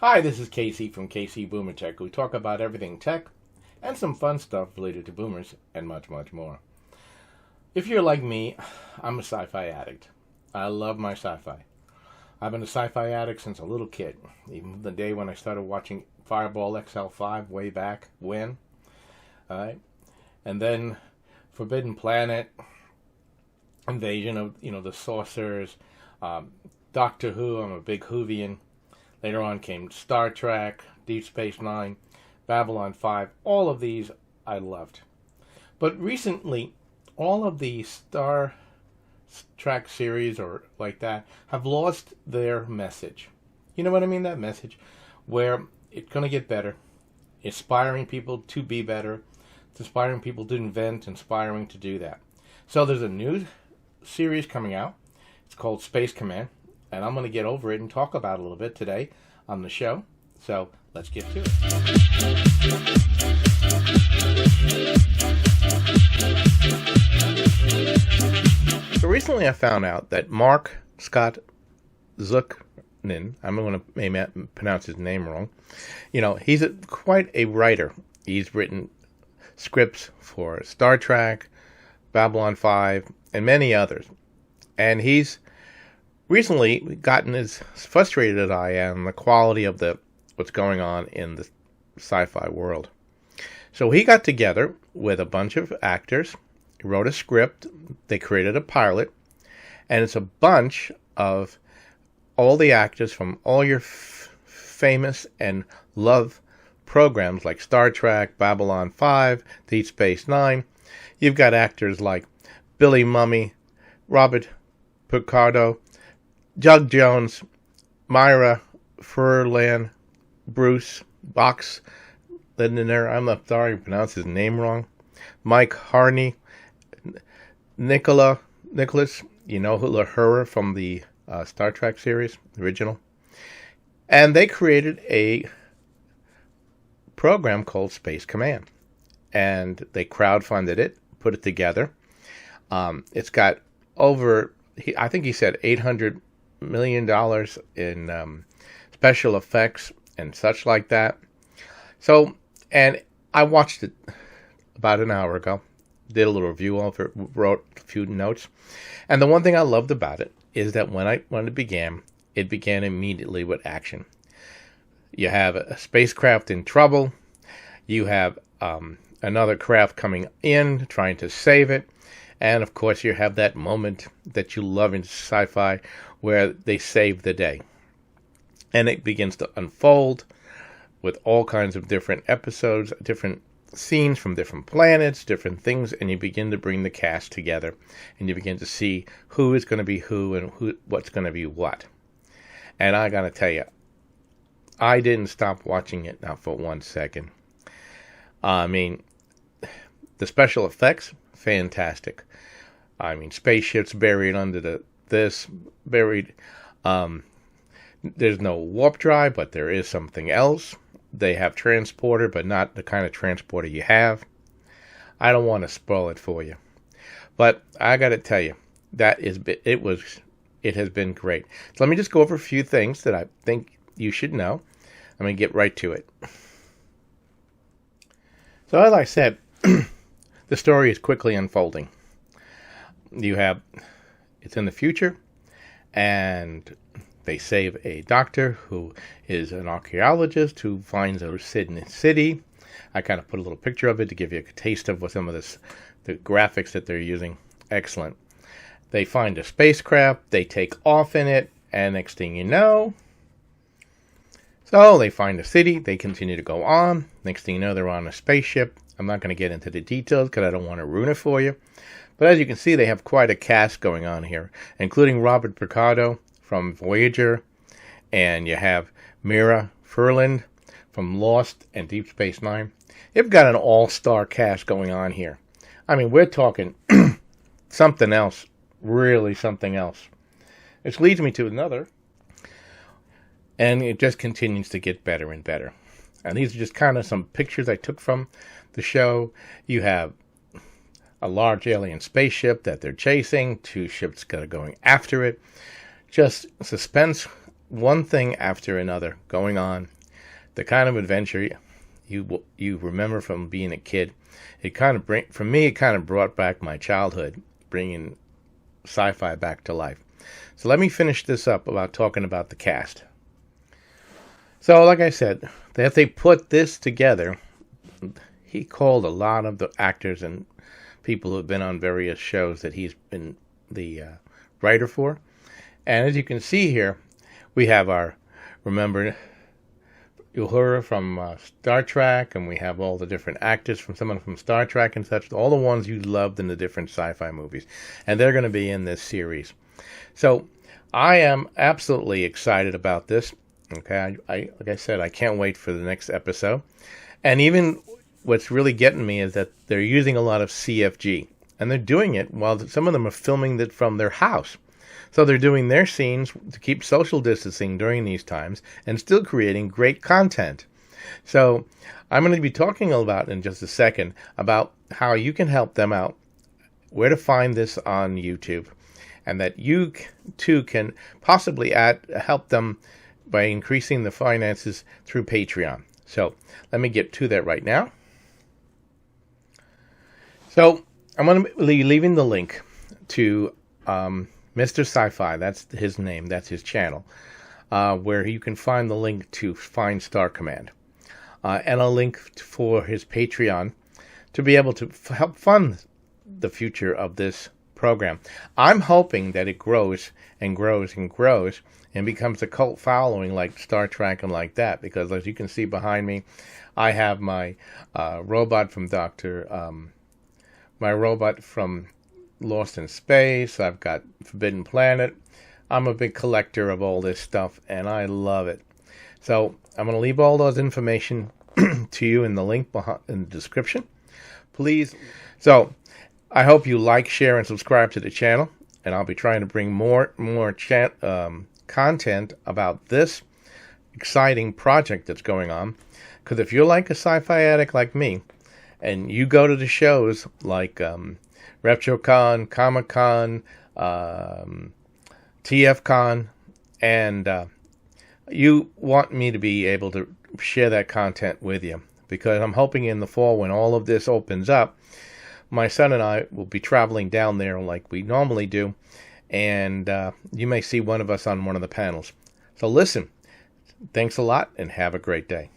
Hi, this is Casey from KC Boomer Tech. We talk about everything tech and some fun stuff related to boomers and much, much more. If you're like me, I'm a sci-fi addict. I love my sci-fi. I've been a sci-fi addict since a little kid, even the day when I started watching Fireball XL5 way back when. All right, and then Forbidden Planet, Invasion of the Sorcerers, Doctor Who. I'm a big Whovian. Later on came Star Trek, Deep Space Nine, Babylon 5. All of these I loved. But recently, all of the Star Trek series or like that have lost their message. You know what I mean? That message where it's going to get better, inspiring people to be better, it's inspiring people to invent, inspiring to do that. So there's a new series coming out. It's called Space Command. And I'm going to get over it and talk about it a little bit today on the show. So let's get to it. So recently I found out that Marc Scott Zucknin, I'm going to maybe pronounce his name wrong. He's quite a writer. He's written scripts for Star Trek, Babylon 5, and many others. And he's recently gotten as frustrated as I am the quality of what's going on in the sci-fi world. So he got together with a bunch of actors, he wrote a script, they created a pilot, and it's a bunch of all the actors from all your famous and loved programs like Star Trek, Babylon 5, Deep Space Nine. You've got actors like Billy Mummy, Robert Piccolo, Doug Jones, Myra Furlan, Bruce Box, I'm sorry to pronounce his name wrong, Mike Harney, Nicholas, you know her from the Star Trek series, original. And they created a program called Space Command. And they crowdfunded it, put it together. It's got over, I think he said $800 million in special effects and such like that. So, and I watched it about an hour ago, did a little review of it, wrote a few notes. And the one thing I loved about it is that when it began immediately with action. You have a spacecraft in trouble. You have another craft coming in, trying to save it. And, of course, you have that moment that you love in sci-fi where they save the day. And it begins to unfold with all kinds of different episodes, different scenes from different planets, different things, and you begin to bring the cast together. And you begin to see who is going to be who and what's going to be what. And I got to tell you, I didn't stop watching it not for 1 second. I mean, the special effects, fantastic. I mean, spaceships buried under buried. There's no warp drive, but there is something else. They have transporter, but not the kind of transporter you have. I don't want to spoil it for you, but I got to tell you, it has been great. So let me just go over a few things that I think you should know. I'm going to get right to it. So as I said, the story is quickly unfolding. It's in the future, and they save a doctor who is an archaeologist who finds a hidden city. I kind of put a little picture of it to give you a taste of what some of the graphics that they're using. Excellent. They find a spacecraft, they take off in it, and next thing you know, so they find a city, they continue to go on. Next thing you know, they're on a spaceship. I'm not going to get into the details because I don't want to ruin it for you. But as you can see, they have quite a cast going on here, including Robert Piccolo from Voyager, and you have Myra Furlan from Lost and Deep Space Nine. They've got an all-star cast going on here. I mean, we're talking something else, really something else. Which leads me to another, and it just continues to get better and better. And these are just kind of some pictures I took from the show. You have a large alien spaceship that they're chasing, two ships that are going after it. Just suspense one thing after another going on. The kind of adventure you remember from being a kid. It kind of for me, it kind of brought back my childhood, bringing sci-fi back to life. So let me finish this up about talking about the cast. So, like I said, that they put this together, he called a lot of the actors and people who have been on various shows that he's been the writer for. And as you can see here, we have remember, Uhura from Star Trek, and we have all the different actors from someone from Star Trek and such, all the ones you loved in the different sci-fi movies. And they're going to be in this series. So I am absolutely excited about this. Okay, like I said, I can't wait for the next episode. And even what's really getting me is that they're using a lot of CFG. And they're doing it while some of them are filming it from their house. So they're doing their scenes to keep social distancing during these times and still creating great content. So I'm going to be talking about in just a second about how you can help them out, where to find this on YouTube, and that you too can possibly help them by increasing the finances through Patreon. So let me get to that right now. So I'm going to be leaving the link to Mr. Sci-Fi, that's his name, that's his channel, where you can find the link to find Star Command, and a link for his Patreon to be able to help fund the future of this program. I'm hoping that it grows and grows and grows and becomes a cult following like Star Trek and like that, because as you can see behind me, I have my robot from my robot from Lost in Space. I've got Forbidden Planet. I'm a big collector of all this stuff, and I love it. So I'm going to leave all those information to you in the link in the description. Please. So I hope you like, share, and subscribe to the channel, and I'll be trying to bring more content about this exciting project that's going on. Because if you're like a sci-fi addict like me, and you go to the shows like RetroCon, Comic-Con, TFCon, and you want me to be able to share that content with you, because I'm hoping in the fall when all of this opens up, my son and I will be traveling down there like we normally do, and you may see one of us on one of the panels. So listen, thanks a lot and have a great day.